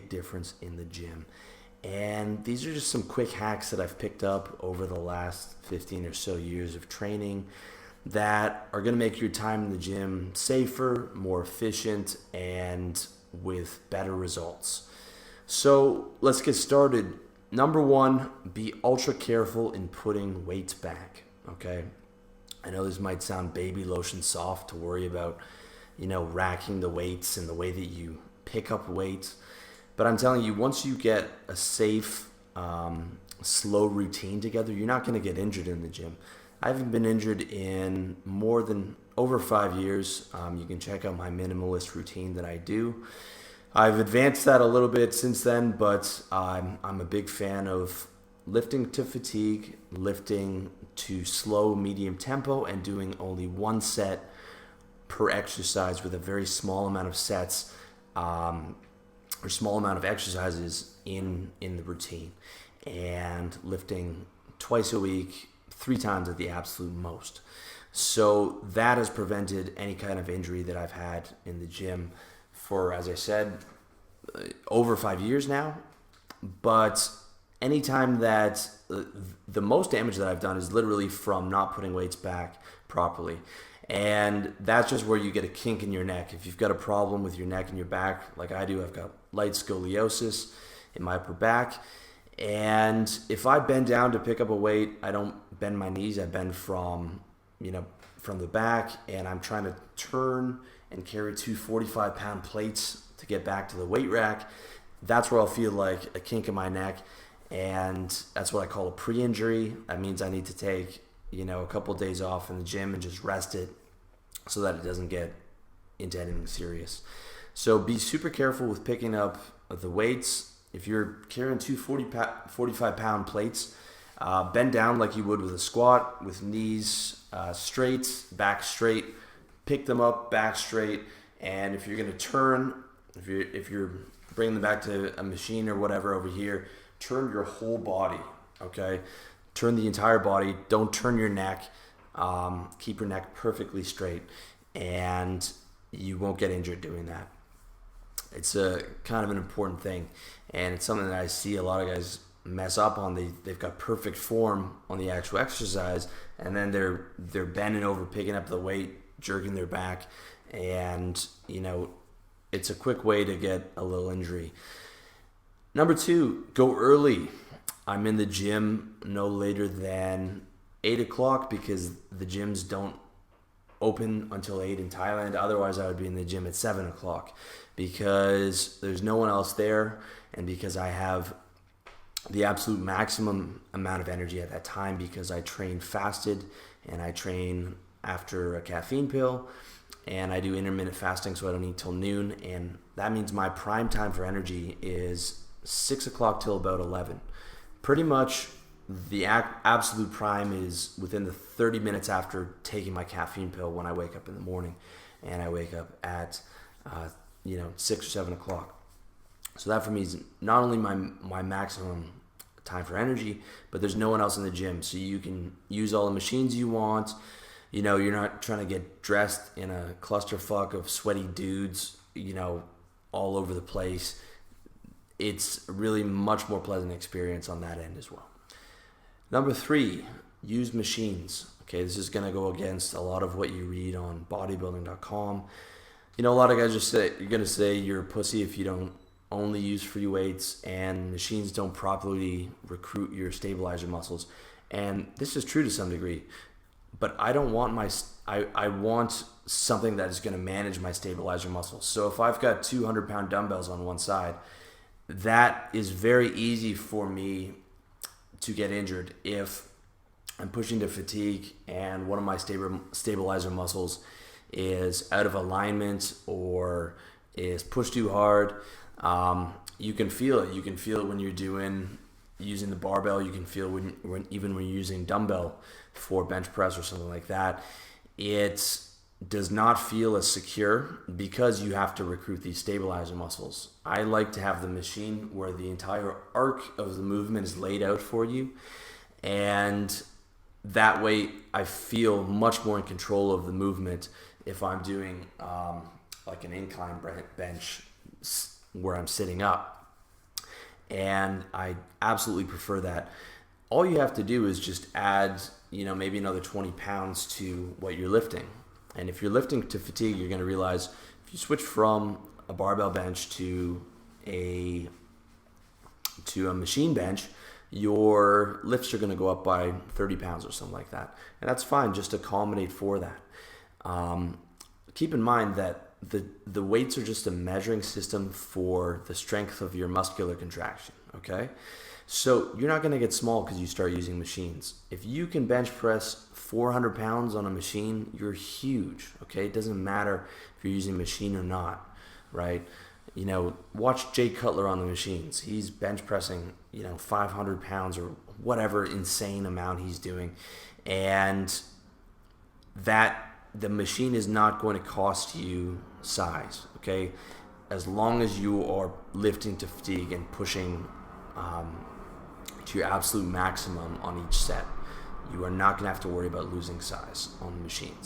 big difference in the gym. And these are just some quick hacks that I've picked up over the last 15 or so years of training that are going to make your time in the gym safer, more efficient, and with better results. So let's get started. Number one, be ultra careful in putting weights back, okay? I know this might sound baby lotion soft to worry about, racking the weights and the way that you pick up weights. But I'm telling you, once you get a safe, slow routine together, you're not going to get injured in the gym. I haven't been injured in more than over 5 years. You can check out my minimalist routine that I do. I've advanced that a little bit since then, but I'm a big fan of lifting to fatigue, lifting to slow, medium tempo, and doing only one set per exercise with a very small amount of sets or small amount of exercises in the routine, and lifting twice a week, 3 times at the absolute most. So that has prevented any kind of injury that I've had in the gym for, as I said, over 5 years now. But anytime that the most damage that I've done is literally from not putting weights back properly. And that's just where you get a kink in your neck. If you've got a problem with your neck and your back, like I do, I've got light scoliosis in my upper back. And if I bend down to pick up a weight, I don't bend my knees. I bend from the back, and I'm trying to turn and carry 2 45-pound plates to get back to the weight rack. That's where I'll feel like a kink in my neck, and that's what I call a pre-injury. That means I need to take a couple of days off in the gym and just rest it so that it doesn't get into anything serious. So be super careful with picking up the weights. If you're carrying 2 45-pound plates, bend down like you would with a squat, with knees straight, back straight. Pick them up, back straight. And if you're going to turn, if you're bringing them back to a machine or whatever over here, turn your whole body, okay? Turn the entire body. Don't turn your neck. Keep your neck perfectly straight, and you won't get injured doing that. It's a kind of an important thing, and it's something that I see a lot of guys mess up on. They've got perfect form on the actual exercise, and then they're bending over, picking up the weight, jerking their back, and it's a quick way to get a little injury. Number 2, go early. I'm in the gym no later than 8 o'clock because the gyms don't open until 8 in Thailand. Otherwise, I would be in the gym at 7 o'clock because there's no one else there, and because I have the absolute maximum amount of energy at that time because I train fasted and I train after a caffeine pill, and I do intermittent fasting, so I don't eat till noon, and that means my prime time for energy is 6 o'clock till about 11. Pretty much the absolute prime is within the 30 minutes after taking my caffeine pill when I wake up in the morning, and I wake up at 6 or 7 o'clock. So that for me is not only my maximum time for energy, but there's no one else in the gym, so you can use all the machines you want. You're not trying to get dressed in a clusterfuck of sweaty dudes, all over the place. It's really much more pleasant experience on that end as well. Number 3, use machines. Okay, this is going to go against a lot of what you read on bodybuilding.com. A lot of guys you're going to say you're a pussy if you don't only use free weights and machines don't properly recruit your stabilizer muscles. And this is true to some degree, but I don't want I want something that is going to manage my stabilizer muscles. So if I've got 200-pound dumbbells on one side, that is very easy for me to get injured if I'm pushing to fatigue and one of my stabilizer muscles is out of alignment or is pushed too hard. You can feel it. You can feel it when you're using the barbell. You can feel when you're using dumbbell for bench press or something like that. It does not feel as secure because you have to recruit these stabilizer muscles. I like to have the machine where the entire arc of the movement is laid out for you, and that way I feel much more in control of the movement if I'm doing like an incline bench where I'm sitting up. and I absolutely prefer that. All you have to do is just add, maybe another 20 pounds to what you're lifting. And if you're lifting to fatigue, you're going to realize if you switch from a barbell bench to a machine bench, your lifts are going to go up by 30 pounds or something like that. And that's fine, just accommodate for that. Keep in mind that the weights are just a measuring system for the strength of your muscular contraction, okay? So you're not going to get small because you start using machines. If you can bench press 400 pounds on a machine, you're huge, okay? It doesn't matter if you're using a machine or not, right? Watch Jay Cutler on the machines. He's bench pressing, 500 pounds or whatever insane amount he's doing. And the machine is not going to cost you size, okay? As long as you are lifting to fatigue and pushing to your absolute maximum on each set, you are not going to have to worry about losing size on the machines.